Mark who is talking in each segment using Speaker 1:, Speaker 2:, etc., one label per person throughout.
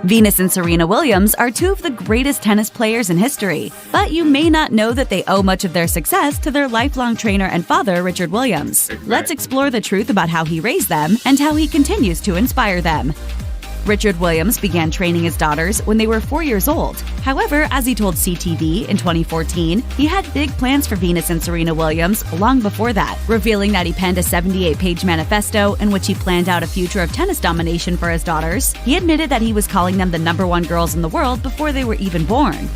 Speaker 1: Venus and Serena Williams are two of the greatest tennis players in history, but you may not know that they owe much of their success to their lifelong trainer and father, Richard Williams. Let's explore the truth about how he raised them and how he continues to inspire them. Richard Williams began training his daughters when they were 4 years old. However, as he told CTV in 2014, he had big plans for Venus and Serena Williams long before that, revealing that he penned a 78-page manifesto in which he planned out a future of tennis domination for his daughters. He admitted that he was calling them the #1 girls in the world before they were even born.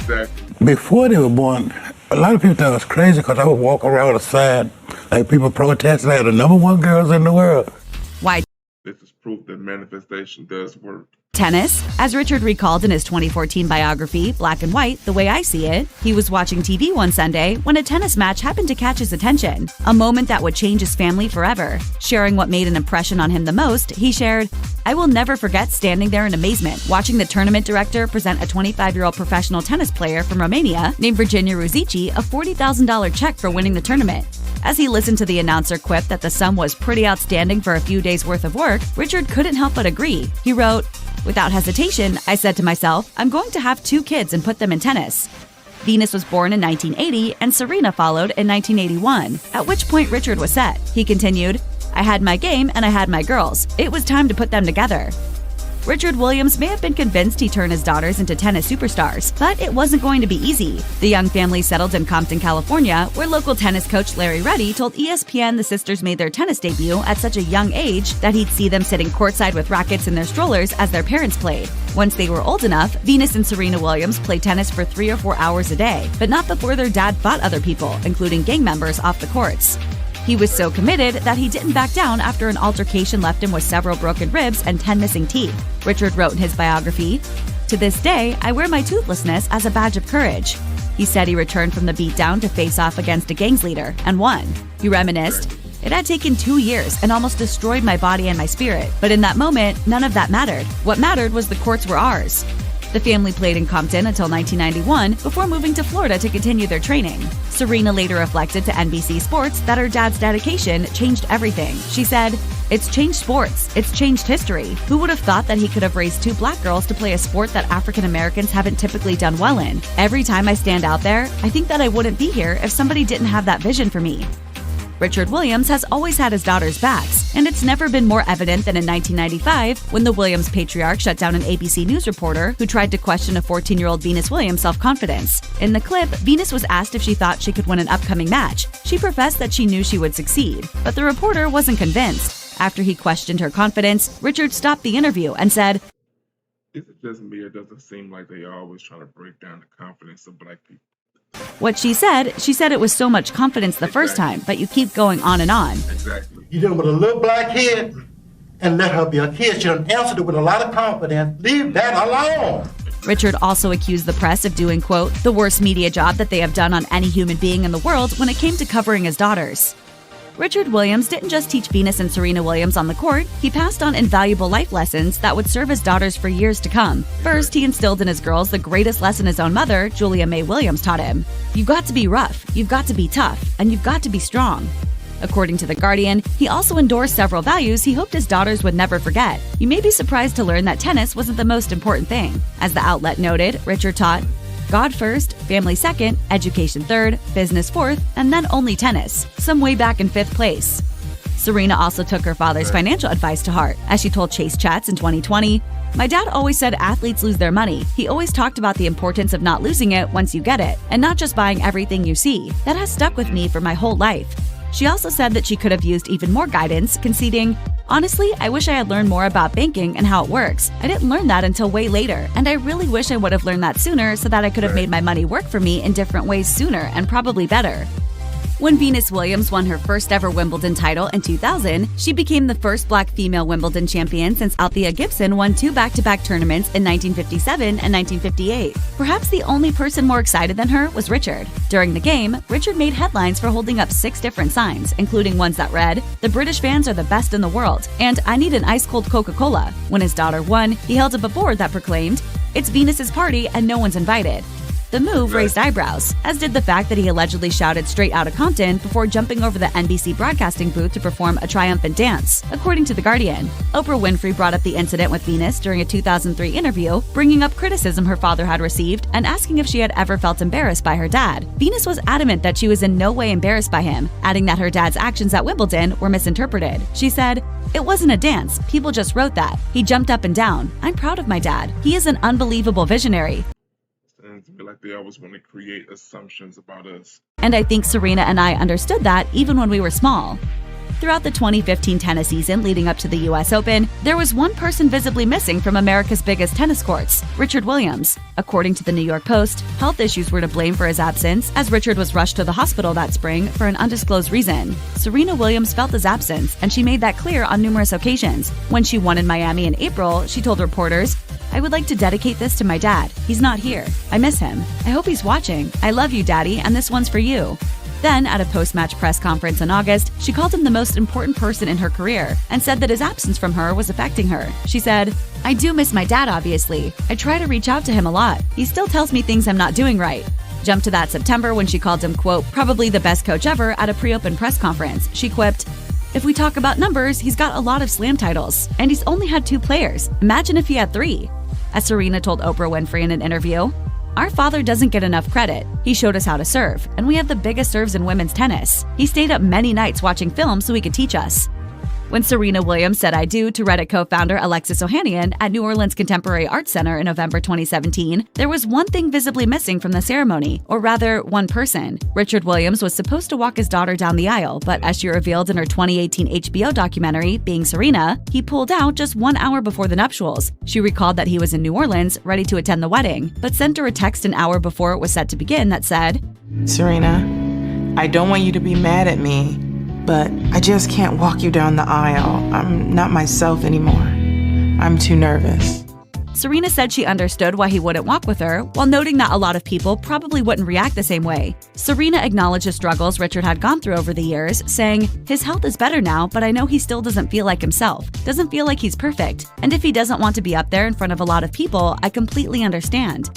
Speaker 2: Before they were born, a lot of people thought I was crazy because I would walk around with a sign like people protesting like the #1 girls in the world.
Speaker 1: Why?
Speaker 3: This is proof that manifestation does work.
Speaker 1: Tennis? As Richard recalled in his 2014 biography, Black and White, The Way I See It, he was watching TV one Sunday when a tennis match happened to catch his attention, a moment that would change his family forever. Sharing what made an impression on him the most, he shared, "I will never forget standing there in amazement, watching the tournament director present a 25-year-old professional tennis player from Romania named Virginia Ruzici a $40,000 check for winning the tournament." As he listened to the announcer quip that the sum was pretty outstanding for a few days' worth of work, Richard couldn't help but agree. He wrote, "Without hesitation, I said to myself, I'm going to have 2 kids and put them in tennis." Venus was born in 1980 and Serena followed in 1981, at which point Richard was set. He continued, "I had my game and I had my girls. It was time to put them together." Richard Williams may have been convinced he'd turn his daughters into tennis superstars, but it wasn't going to be easy. The young family settled in Compton, California, where local tennis coach Larry Reddy told ESPN the sisters made their tennis debut at such a young age that he'd see them sitting courtside with rackets in their strollers as their parents played. Once they were old enough, Venus and Serena Williams played tennis for 3 or 4 hours a day, but not before their dad fought other people, including gang members, off the courts. He was so committed that he didn't back down after an altercation left him with several broken ribs and 10 missing teeth. Richard wrote in his biography, "To this day, I wear my toothlessness as a badge of courage." He said he returned from the beatdown to face off against a gang's leader and won. He reminisced, "It had taken 2 years and almost destroyed my body and my spirit, but in that moment, none of that mattered. What mattered was the courts were ours." The family played in Compton until 1991 before moving to Florida to continue their training. Serena later reflected to NBC Sports that her dad's dedication changed everything. She said, "It's changed sports. It's changed history. Who would have thought that he could have raised 2 black girls to play a sport that African Americans haven't typically done well in? Every time I stand out there, I think that I wouldn't be here if somebody didn't have that vision for me." Richard Williams has always had his daughters' backs, and it's never been more evident than in 1995 when the Williams patriarch shut down an ABC News reporter who tried to question a 14-year-old Venus Williams' self-confidence. In the clip, Venus was asked if she thought she could win an upcoming match. She professed that she knew she would succeed, but the reporter wasn't convinced. After he questioned her confidence, Richard stopped the interview and said,
Speaker 3: Is it just me or does it seem like they are always trying to break down the confidence of black people?
Speaker 1: What she said it was so much confidence the first time, but you keep going on and on.
Speaker 3: Exactly.
Speaker 2: You're dealing with a little black kid, and let her be a kid. She done answered it with a lot of confidence. Leave that alone.
Speaker 1: Richard also accused the press of doing, quote, "the worst media job that they have done on any human being in the world when it came to covering his daughters." Richard Williams didn't just teach Venus and Serena Williams on the court, he passed on invaluable life lessons that would serve his daughters for years to come. First, he instilled in his girls the greatest lesson his own mother, Julia May Williams, taught him. You've got to be rough, you've got to be tough, and you've got to be strong. According to The Guardian, he also endorsed several values he hoped his daughters would never forget. You may be surprised to learn that tennis wasn't the most important thing. As the outlet noted, Richard taught, God first, family second, education third, business fourth, and then only tennis, some way back in 5th place. Serena also took her father's financial advice to heart, as she told Chase Chats in 2020, "My dad always said athletes lose their money. He always talked about the importance of not losing it once you get it, and not just buying everything you see. That has stuck with me for my whole life." She also said that she could have used even more guidance, conceding, "Honestly, I wish I had learned more about banking and how it works. I didn't learn that until way later, and I really wish I would have learned that sooner so that I could have made my money work for me in different ways sooner and probably better." When Venus Williams won her first ever Wimbledon title in 2000, she became the first black female Wimbledon champion since Althea Gibson won 2 back-to-back tournaments in 1957 and 1958. Perhaps the only person more excited than her was Richard. During the game, Richard made headlines for holding up 6 different signs, including ones that read, "The British fans are the best in the world," and "I need an ice-cold Coca-Cola." When his daughter won, he held up a board that proclaimed, "It's Venus's party and no one's invited." The move raised eyebrows, as did the fact that he allegedly shouted straight out of Compton before jumping over the NBC broadcasting booth to perform a triumphant dance, according to The Guardian. Oprah Winfrey brought up the incident with Venus during a 2003 interview, bringing up criticism her father had received and asking if she had ever felt embarrassed by her dad. Venus was adamant that she was in no way embarrassed by him, adding that her dad's actions at Wimbledon were misinterpreted. She said, "It wasn't a dance. People just wrote that. He jumped up and down. I'm proud of my dad. He is an unbelievable visionary."
Speaker 3: Sounds to me like they always want to create assumptions about us.
Speaker 1: And I think Serena and I understood that even when we were small. Throughout the 2015 tennis season leading up to the US Open, there was one person visibly missing from America's biggest tennis courts, Richard Williams. According to the New York Post, health issues were to blame for his absence, as Richard was rushed to the hospital that spring for an undisclosed reason. Serena Williams felt his absence, and she made that clear on numerous occasions. When she won in Miami in April, she told reporters, "I would like to dedicate this to my dad. He's not here. I miss him. I hope he's watching. I love you, Daddy, and this one's for you." Then, at a post-match press conference in August, she called him the most important person in her career and said that his absence from her was affecting her. She said, "I do miss my dad, obviously. I try to reach out to him a lot. He still tells me things I'm not doing right." Jump to that September when she called him, quote, "probably the best coach ever" at a pre-open press conference. She quipped, "If we talk about numbers, he's got a lot of slam titles, and he's only had 2 players. Imagine if he had 3. As Serena told Oprah Winfrey in an interview, "Our father doesn't get enough credit. He showed us how to serve, and we have the biggest serves in women's tennis. He stayed up many nights watching film so he could teach us." When Serena Williams said "I do" to Reddit co-founder Alexis Ohanian at New Orleans Contemporary Arts Center in November 2017, there was one thing visibly missing from the ceremony, or rather, one person. Richard Williams was supposed to walk his daughter down the aisle, but as she revealed in her 2018 HBO documentary, Being Serena, he pulled out just 1 hour before the nuptials. She recalled that he was in New Orleans, ready to attend the wedding, but sent her a text an hour before it was set to begin that said,
Speaker 4: "Serena, I don't want you to be mad at me, but I just can't walk you down the aisle. I'm not myself anymore. I'm too nervous."
Speaker 1: Serena said she understood why he wouldn't walk with her, while noting that a lot of people probably wouldn't react the same way. Serena acknowledged the struggles Richard had gone through over the years, saying, "His health is better now, but I know he still doesn't feel like himself, doesn't feel like he's perfect. And if he doesn't want to be up there in front of a lot of people, I completely understand."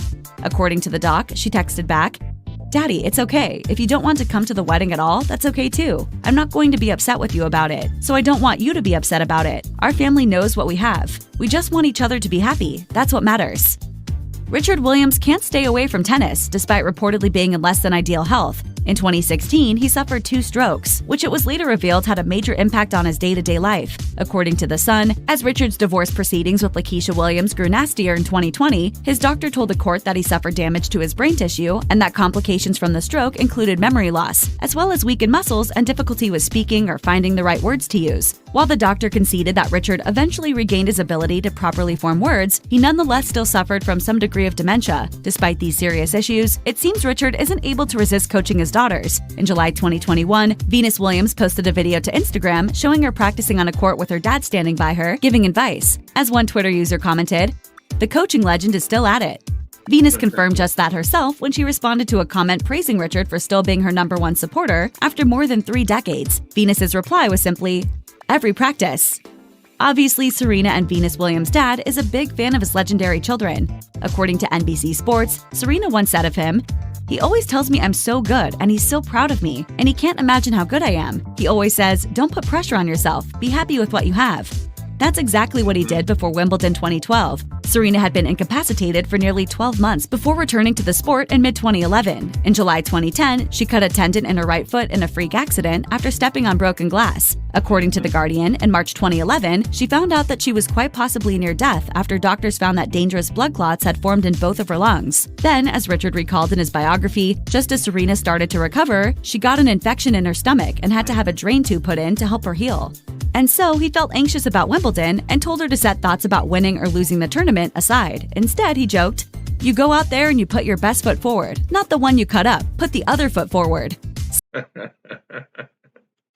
Speaker 1: According to the doc, she texted back, "Daddy, it's okay. If you don't want to come to the wedding at all, that's okay too. I'm not going to be upset with you about it, so I don't want you to be upset about it. Our family knows what we have. We just want each other to be happy. That's what matters." Richard Williams can't stay away from tennis, despite reportedly being in less than ideal health. In 2016, he suffered 2 strokes, which it was later revealed had a major impact on his day-to-day life. According to The Sun, as Richard's divorce proceedings with Lakeisha Williams grew nastier in 2020, his doctor told the court that he suffered damage to his brain tissue and that complications from the stroke included memory loss, as well as weakened muscles and difficulty with speaking or finding the right words to use. While the doctor conceded that Richard eventually regained his ability to properly form words, he nonetheless still suffered from some degree of dementia. Despite these serious issues, it seems Richard isn't able to resist coaching his daughters. In July 2021, Venus Williams posted a video to Instagram showing her practicing on a court with her dad standing by her, giving advice. As one Twitter user commented, "The coaching legend is still at it." Venus confirmed just that herself when she responded to a comment praising Richard for still being her #1 supporter after more than 3 decades. Venus's reply was simply, "Every practice." Obviously, Serena and Venus Williams' dad is a big fan of his legendary children. According to NBC Sports, Serena once said of him, "He always tells me I'm so good and he's so proud of me, and he can't imagine how good I am. He always says, 'Don't put pressure on yourself, be happy with what you have.'" That's exactly what he did before Wimbledon 2012. Serena had been incapacitated for nearly 12 months before returning to the sport in mid-2011. In July 2010, she cut a tendon in her right foot in a freak accident after stepping on broken glass. According to The Guardian, in March 2011, she found out that she was quite possibly near death after doctors found that dangerous blood clots had formed in both of her lungs. Then, as Richard recalled in his biography, just as Serena started to recover, she got an infection in her stomach and had to have a drain tube put in to help her heal. And so he felt anxious about Wimbledon and told her to set thoughts about winning or losing the tournament aside. Instead, he joked, "You go out there and you put your best foot forward. Not the one you cut up, put the other foot forward."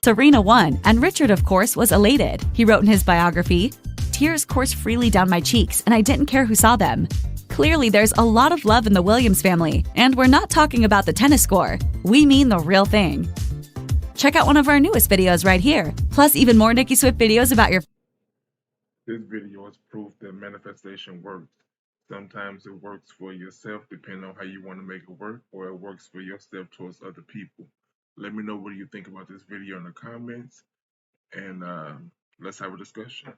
Speaker 1: Serena won, and Richard, of course, was elated. He wrote in his biography, "Tears coursed freely down my cheeks, and I didn't care who saw them." Clearly, there's a lot of love in the Williams family, and we're not talking about the tennis score. We mean the real thing. Check out one of our newest videos right here. Plus, even more Nicki Swift videos about your
Speaker 3: This video is proof that manifestation works. Sometimes it works for yourself, depending on how you want to make it work, or it works for yourself towards other people. Let me know what you think about this video in the comments, and let's have a discussion.